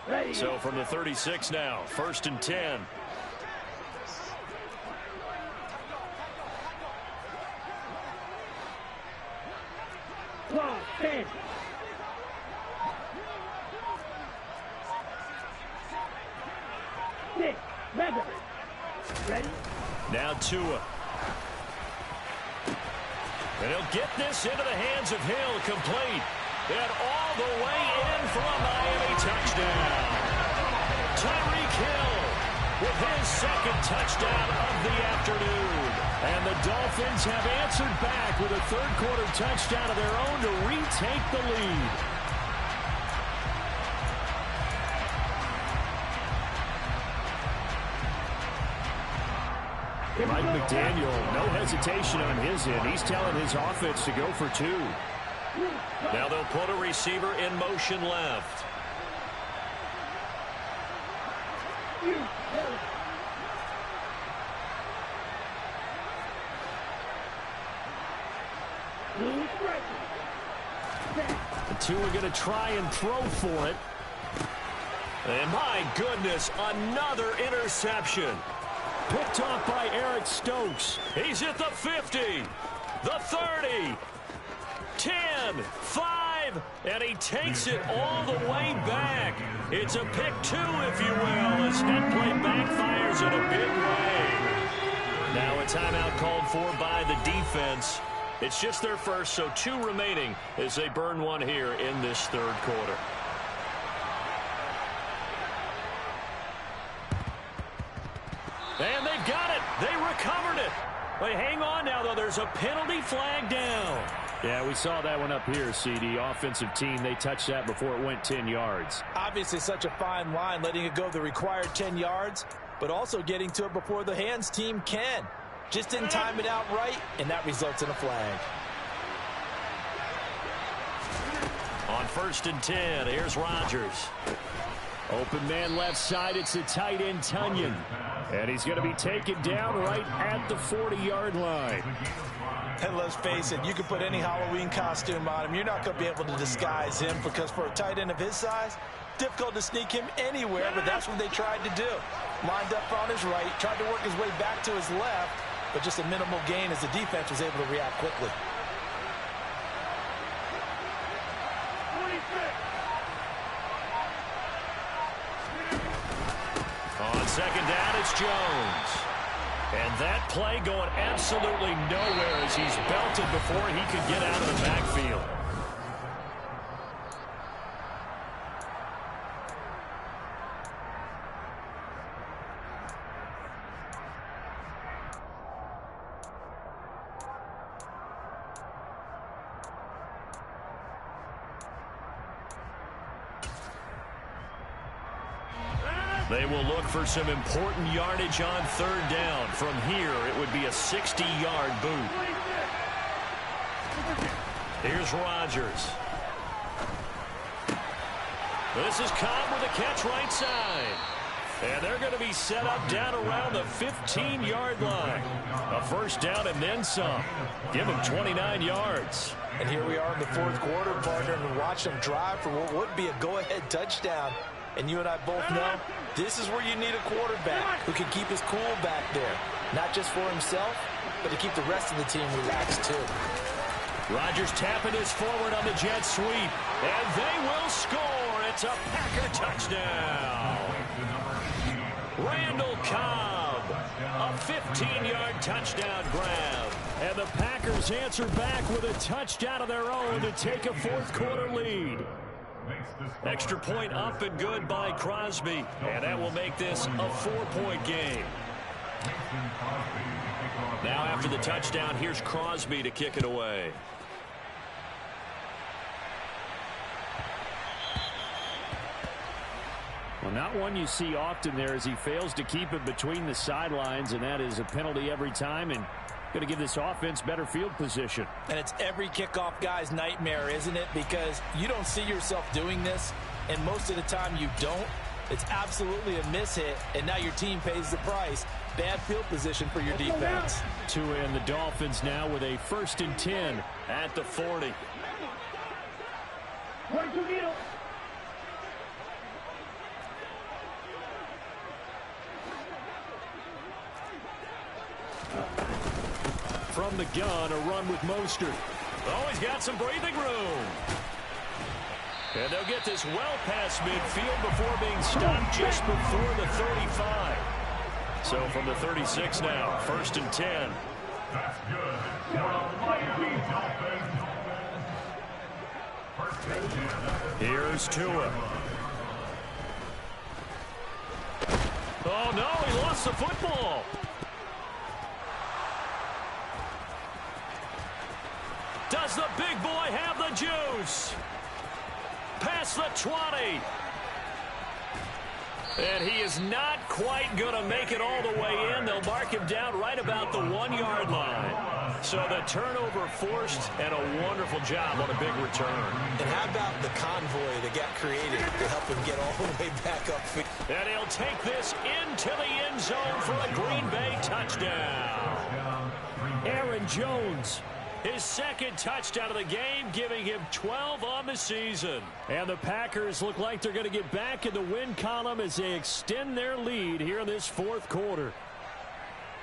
line. So from the 36 now, 1st and 10. Now Tua. And he'll get this into the hands of Hill, complete. And all the way in for a Miami touchdown. Tyreek Hill with his 2nd touchdown of the afternoon. And the Dolphins have answered back with a 3rd-quarter touchdown of their own to retake the lead. Mike McDaniel, no hesitation on his end. He's telling his offense to go for 2. Now they'll put a receiver in motion left. The 2 are going to try and throw for it. And my goodness, another interception. Picked off by Eric Stokes. He's at the 50, the 30, 10, 5, and he takes it all the way back. It's a pick 2, if you will, as that play backfires in a big way. Now a timeout called for by the defense. It's just their first, so 2 remaining as they burn one here in this 3rd quarter. And they've got it. They recovered it. But hang on now, though. There's a penalty flag down. Yeah, we saw that one up here, CD. Offensive team, they touched that before it went 10 yards. Obviously such a fine line, letting it go the required 10 yards, but also getting to it before the hands team can. Just didn't time it out right, and that results in a flag. On 1st and 10, here's Rodgers. Open man left side, it's the tight end Tunyon. And he's going to be taken down right at the 40-yard line. And let's face it, you can put any Halloween costume on him. You're not going to be able to disguise him because for a tight end of his size, difficult to sneak him anywhere, but that's what they tried to do. Lined up on his right, tried to work his way back to his left, but just a minimal gain as the defense was able to react quickly. On 2nd down, it's Jones. And that play going absolutely nowhere as he's belted before he could get out of the backfield. They will look for some important yardage on 3rd down. From here, it would be a 60-yard boot. Here's Rodgers. This is Cobb with a catch right side. And they're going to be set up down around the 15-yard line. A first down and then some. Give them 29 yards. And here we are in the fourth quarter, partner, and watch them drive for what would be a go-ahead touchdown. And you and I both know this is where you need a quarterback who can keep his cool back there. Not just for himself, but to keep the rest of the team relaxed too. Rodgers tapping his forward on the jet sweep. And they will score. It's a Packer touchdown. Randall Cobb, a 15-yard touchdown grab. And the Packers answer back with a touchdown of their own to take a fourth-quarter lead. Extra point up and good by Crosby. And that will make this a 4-point game. Now after the touchdown, here's Crosby to kick it away. Well, not one you see often there as he fails to keep it between the sidelines, and that is a penalty every time, and going to give this offense better field position. And it's every kickoff guy's nightmare, isn't it? Because you don't see yourself doing this, and most of the time you don't. It's absolutely a mishit, and now your team pays the price. Bad field position for your defense. Tua and the Dolphins now with a 1st and 10 at the 40. From the gun, a run with Mostert. Oh, he's got some breathing room. And they'll get this well past midfield before being stopped just before the 35. So from the 36 now, 1st and 10. That's good. Miami Dolphins. First and 10. Here's Tua. Oh, no, he lost the football. Does the big boy have the juice? Past the 20. And he is not quite going to make it all the way in. They'll mark him down right about the 1-yard line. So the turnover forced, and a wonderful job on a big return. And how about the convoy that got created to help him get all the way back up? And he'll take this into the end zone for a Green Bay touchdown. Aaron Jones. His second touchdown of the game, giving him 12 on the season. And the Packers look like they're going to get back in the win column as they extend their lead here in this fourth quarter.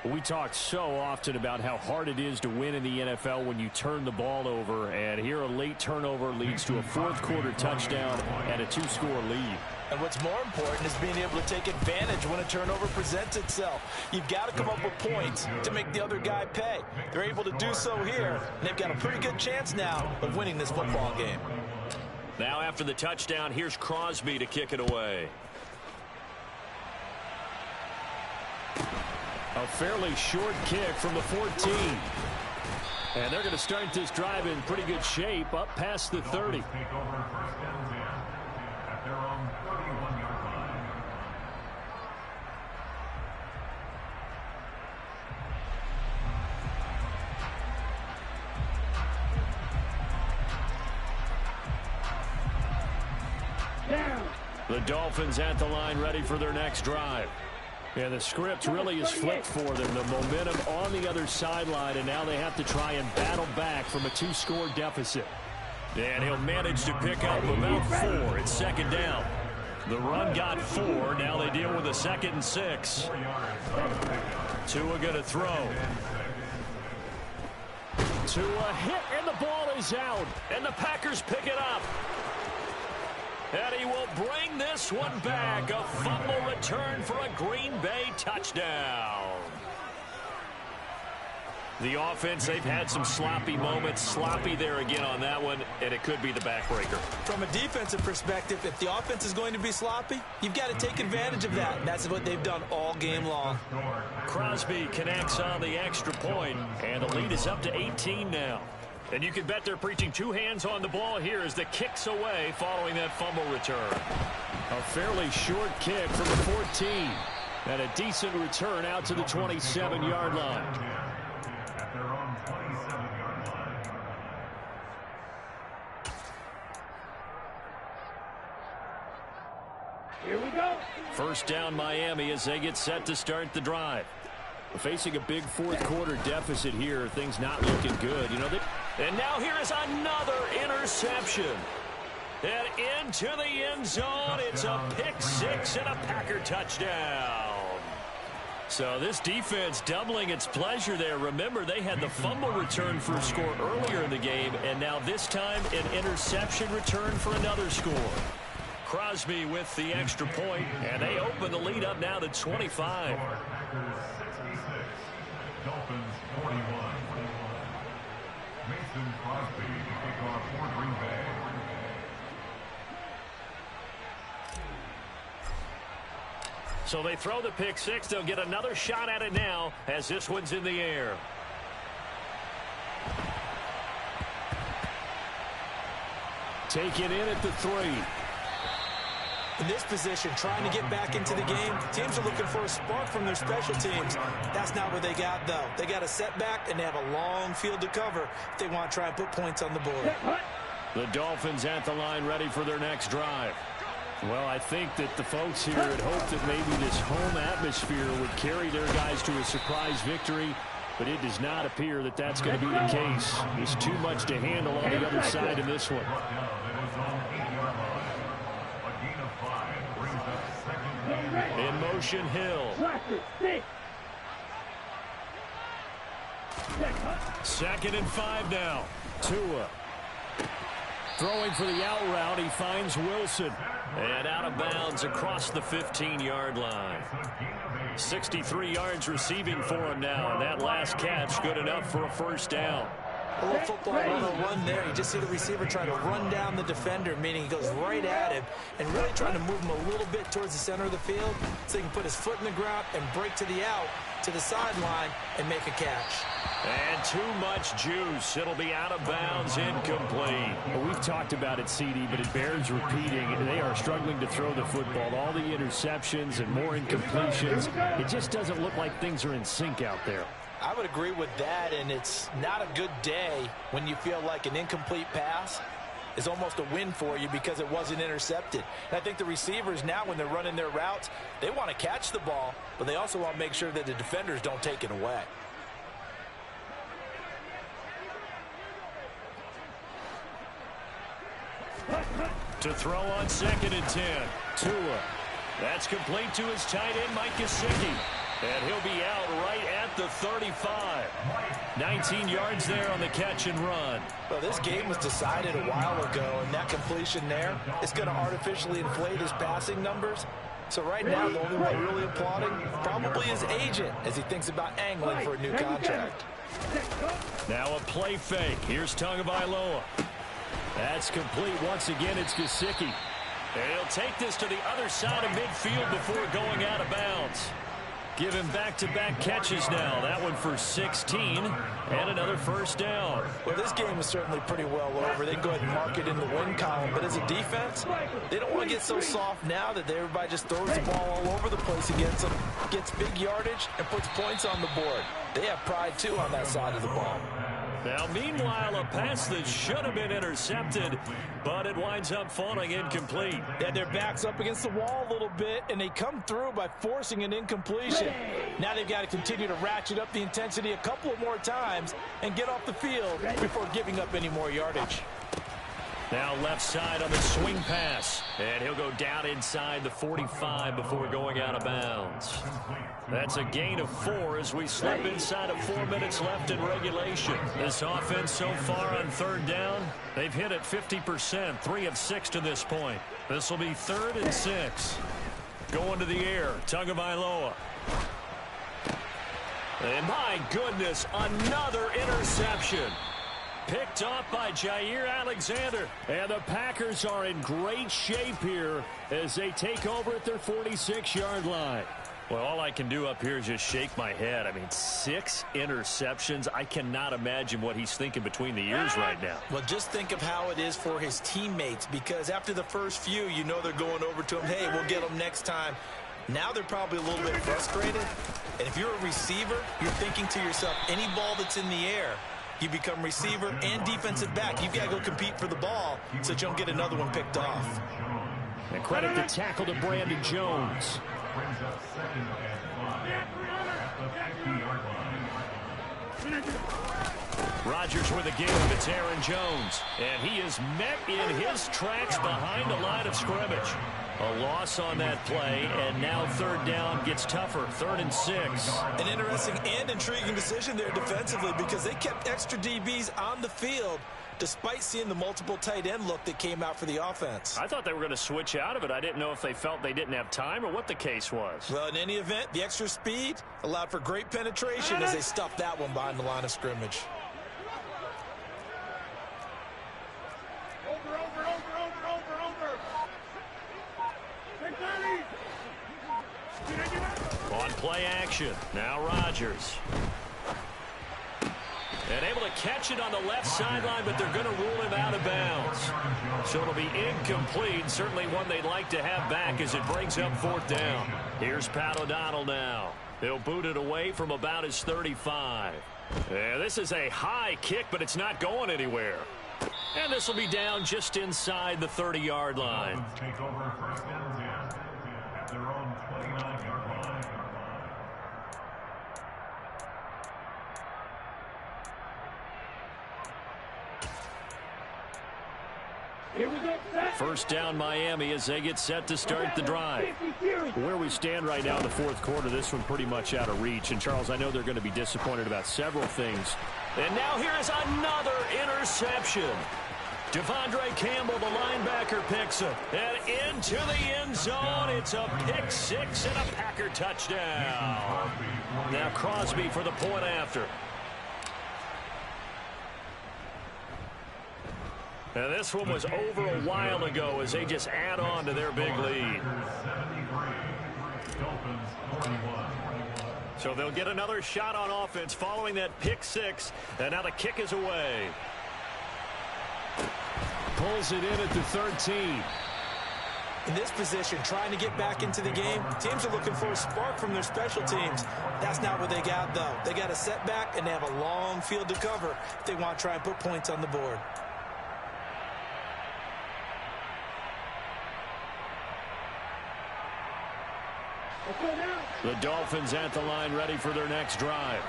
We talk so often about how hard it is to win in the NFL when you turn the ball over. And here a late turnover leads to a fourth quarter touchdown and a 2-score lead. And what's more important is being able to take advantage when a turnover presents itself. You've got to come up with points to make the other guy pay. They're able to do so here, and they've got a pretty good chance now of winning this football game. Now after the touchdown, here's Crosby to kick it away. A fairly short kick from the 14. And they're going to start this drive in pretty good shape up past the 30. Take over 1st and 10 at their own 31-yard line. The Dolphins at the line ready for their next drive. Yeah, the script really is flipped for them. The momentum on the other sideline, and now they have to try and battle back from a 2-score deficit. And he'll manage to pick up about 4. It's 2nd down. The run got 4. Now they deal with a 2nd and 6. Tua going to throw. Tua hit, and the ball is out. And the Packers pick it up. And he will bring this one back. A fumble return for a Green Bay touchdown. The offense, they've had some sloppy moments. Sloppy there again on that one, and it could be the backbreaker. From a defensive perspective, if the offense is going to be sloppy, you've got to take advantage of that. And that's what they've done all game long. Crosby connects on the extra point, and the lead is up to 18 now. And you can bet they're preaching 2 hands on the ball here as the kick's away following that fumble return. A fairly short kick from the 14. And a decent return out to the 27-yard line. At their own 27-yard line. Here we go. First down Miami as they get set to start the drive. Facing a big fourth quarter deficit here. Things not looking good. You know, and now here is another interception. And into the end zone. It's a pick six and a Packer touchdown. So this defense doubling its pleasure there. Remember, they had the fumble return for a score earlier in the game, and now this time an interception return for another score. Crosby with the extra point, and they open the lead up now to 25. Dolphins 41. Mason Crosby to kick off for Green Bay. So they throw the pick six. They'll get another shot at it now as this one's in the air. take it in at the 3. In this position, trying to get back into the game, teams are looking for a spark from their special teams. That's not what they got, though. They got a setback, and they have a long field to cover if they want to try and put points on the board. The Dolphins at the line ready for their next drive. Well, I think that the folks here had hoped that maybe this home atmosphere would carry their guys to a surprise victory, but it does not appear that that's going to be the case. There's too much to handle on the other side in this one. In motion, Hill. 2nd and 5 now. Tua. Throwing for the out route, he finds Wilson. And out of bounds across the 15-yard line. 63 yards receiving for him now, and that last catch good enough for a first down. A little football 101 there. You just see the receiver trying to run down the defender, meaning he goes right at him and really trying to move him a little bit towards the center of the field so he can put his foot in the ground and break to the out, to the sideline, and make a catch. And too much juice. It'll be out of bounds, incomplete. Well, we've talked about it, CD, but it bears repeating. They are struggling to throw the football. All the interceptions and more incompletions. It just doesn't look like things are in sync out there. I would agree with that, and it's not a good day when you feel like an incomplete pass is almost a win for you because it wasn't intercepted. And I think the receivers now, when they're running their routes, they want to catch the ball, but they also want to make sure that the defenders don't take it away. To throw on 2nd and 10. Tua. That's complete to his tight end, Mike Gesicki. And he'll be out right at the 35. 19 yards there on the catch and run. Well, this game was decided a while ago, and that completion there is going to artificially inflate his passing numbers. So right now, the only one really applauding probably his agent as he thinks about angling for a new contract. Now a play fake. Here's Tagovailoa. That's complete. Once again, it's Gesicki. And he'll take this to the other side of midfield before going out of bounds. Give him back-to-back catches now. That one for 16 and another first down. Well, this game is certainly pretty well over. They can go ahead and mark it in the win column. But as a defense, they don't want to get so soft now that everybody just throws the ball all over the place against them, gets big yardage, and puts points on the board. They have pride, too, on that side of the ball. Now, meanwhile, a pass that should have been intercepted, but it winds up falling incomplete. Yeah, their back's up against the wall a little bit, and they come through by forcing an incompletion. Now they've got to continue to ratchet up the intensity a couple of more times and get off the field before giving up any more yardage. Now left side on the swing pass, and he'll go down inside the 45 before going out of bounds. That's a gain of 4 as we slip inside of 4 minutes left in regulation. This offense so far on 3rd down, they've hit it 50%, 3 of 6 to this point. This will be 3rd and 6. Going to the air, Tagovailoa. And my goodness, another interception. Picked off by Jair Alexander. And the Packers are in great shape here as they take over at their 46-yard line. Well, all I can do up here is just shake my head. I mean, 6 interceptions. I cannot imagine what he's thinking between the ears right now. Well, just think of how it is for his teammates, because after the first few, you know they're going over to him, hey, we'll get them next time. Now they're probably a little bit frustrated. And if you're a receiver, you're thinking to yourself, any ball that's in the air, you become receiver and defensive back. You've got to go compete for the ball so that you don't get another one picked off. And credit the tackle to Brandon Jones. Brings up 2nd and 5 at the 50-yard line. Rodgers with a game. It's Aaron Jones. And he is met in his tracks behind the line of scrimmage. A loss on that play, and now 3rd down gets tougher. 3rd and 6. An interesting and intriguing decision there defensively because they kept extra DBs on the field despite seeing the multiple tight end look that came out for the offense. I thought they were going to switch out of it. I didn't know if they felt they didn't have time or what the case was. Well, in any event, the extra speed allowed for great penetration as they stuffed that one behind the line of scrimmage. On play action, now Rodgers. And able to catch it on the left sideline, but they're going to rule him out of bounds. So it'll be incomplete. Certainly one they'd like to have back as it brings up 4th down. Here's Pat O'Donnell now. He'll boot it away from about his 35. Yeah, this is a high kick, but it's not going anywhere. And this will be down just inside the 30-yard line. Take over 1st and 10 at their own 29-yard line. First down Miami as they get set to start the drive. Where we stand right now in the 4th quarter, this one pretty much out of reach. And, Charles, I know they're going to be disappointed about several things. And now here's another interception. Devondre Campbell, the linebacker, picks it. And into the end zone. It's a pick 6 and a Packer touchdown. Now Crosby for the point after. And this one was over a while ago as they just add on to their big lead. So they'll get another shot on offense following that pick 6. And now the kick is away. Pulls it in at the 13. In this position, trying to get back into the game, teams are looking for a spark from their special teams. That's not what they got, though. They got a setback, and they have a long field to cover if they want to try and put points on the board. The Dolphins at the line ready for their next drive.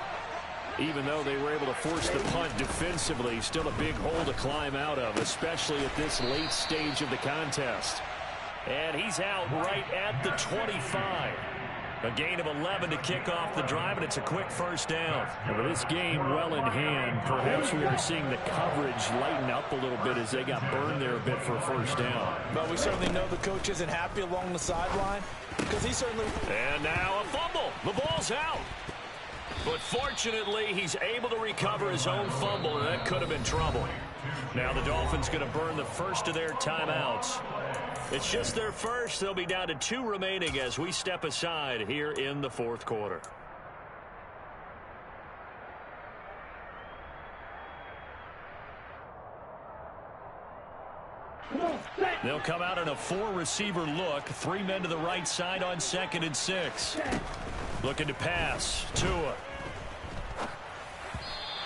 Even though they were able to force the punt defensively, still a big hole to climb out of, especially at this late stage of the contest. And he's out right at the 25. A gain of 11 to kick off the drive, and it's a quick first down. And with this game well in hand, perhaps we are seeing the coverage lighten up a little bit as they got burned there a bit for a first down. But we certainly know the coach isn't happy along the sideline because he certainly... And now a fumble. The ball's out. But fortunately, he's able to recover his own fumble, and that could have been trouble. Now the Dolphins going to burn the first of their timeouts. It's just their first. They'll be down to 2 remaining as we step aside here in the 4th quarter. They'll come out in a 4-receiver look. 3 men to the right side on 2nd and 6. Looking to pass. Tua.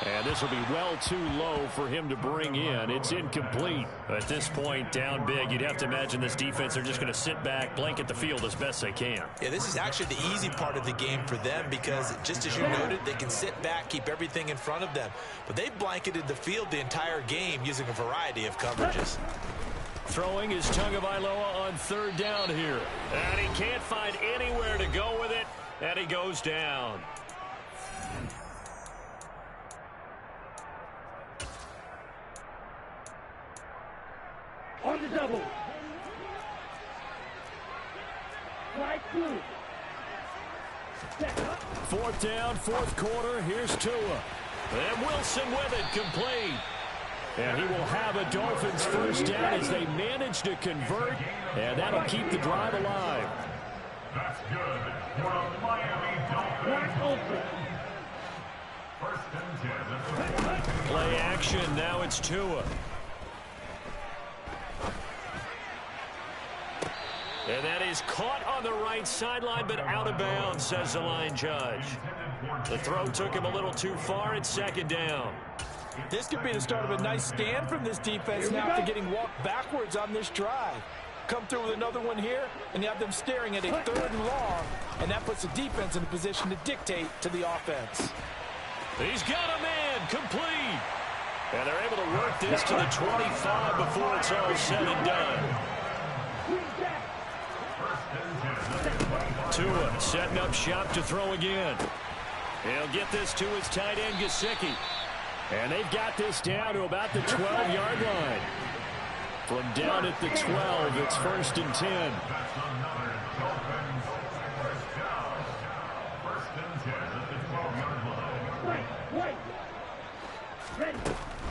And this will be well too low for him to bring in. It's incomplete. At this point, down big, you'd have to imagine this defense are just going to sit back, blanket the field as best they can. Yeah, this is actually the easy part of the game for them because, just as you noted, they can sit back, keep everything in front of them. But they've blanketed the field the entire game using a variety of coverages. Throwing is Tagovailoa on 3rd down here. And he can't find anywhere to go with it, and he goes down. On the double. Right through. 4th down, 4th quarter. Here's Tua. And Wilson with it, complete. And he will have a Dolphins first down as they manage to convert, and that'll keep the drive alive. That's good for the Miami Dolphins. 1st and 10. Play action, now it's Tua. And that is caught on the right sideline, but out of bounds, says the line judge. The throw took him a little too far. It's 2nd down. This could be the start of a nice stand from this defense now after getting walked backwards on this drive. Come through with another one here, and you have them staring at a 3rd and long, and that puts the defense in a position to dictate to the offense. He's got a man complete. And they're able to work this to the 25 before it's all said and done. Tua setting up shop to throw again. He'll get this to his tight end, Gesicki. And they've got this down to about the 12-yard line. From down at the 12, it's 1st and 10.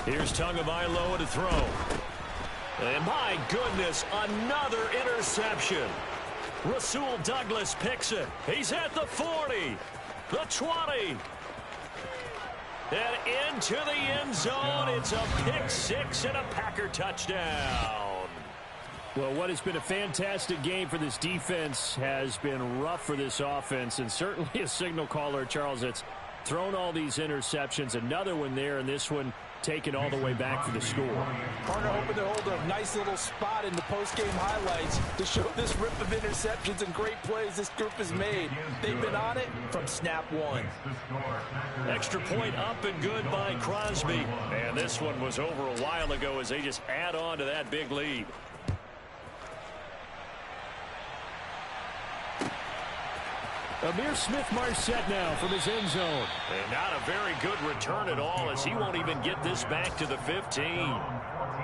Here's Tagovailoa to throw. And my goodness, another interception. Rasul Douglas picks it. He's at the 40, the 20. And into the end zone. It's a pick six and a Packer touchdown. Well, what has been a fantastic game for this defense has been rough for this offense, and certainly a signal caller, Charles, that's thrown all these interceptions. Another one there, and this one taken all the way back for the score. Partner hoping to hold a nice little spot in the post-game highlights to show this rip of interceptions and great plays this group has made. They've been on it from snap one. Extra point up and good by Crosby. And this one was over a while ago as they just add on to that big lead. Amir Smith-Marset now from his end zone. And not a very good return at all as he won't even get this back to the 15.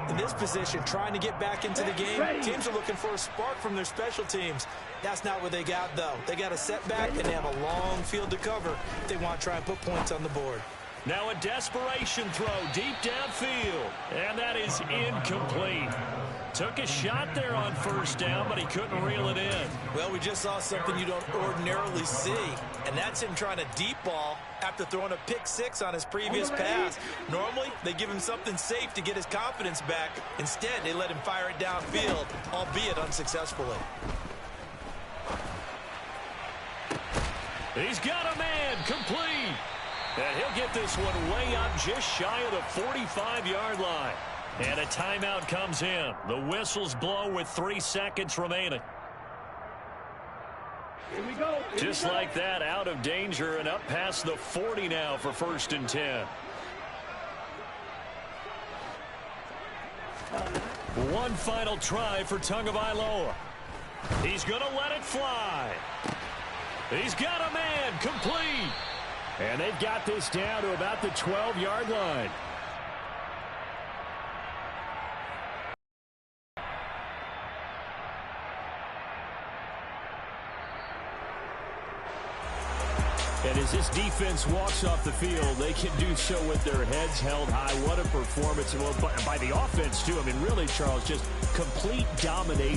In this position, trying to get back into the game, teams are looking for a spark from their special teams. That's not what they got, though. They got a setback, and they have a long field to cover if they want to try and put points on the board. Now a desperation throw deep downfield. And that is incomplete. Took a shot there on 1st down, but he couldn't reel it in. Well, we just saw something you don't ordinarily see, and that's him trying to deep ball after throwing a pick six on his previous pass. Normally, they give him something safe to get his confidence back. Instead, they let him fire it downfield, albeit unsuccessfully. He's got a man complete. And he'll get this one way up just shy of the 45-yard line. And a timeout comes in. The whistles blow with 3 seconds remaining. Here we go. Just like that, out of danger and up past the 40 now for 1st and 10. One final try for Tagovailoa. He's going to let it fly. He's got a man complete. And they've got this down to about the 12-yard line. And as this defense walks off the field, they can do so with their heads held high. What a performance. Well, by the offense, too. I mean, really, Charles, just complete domination.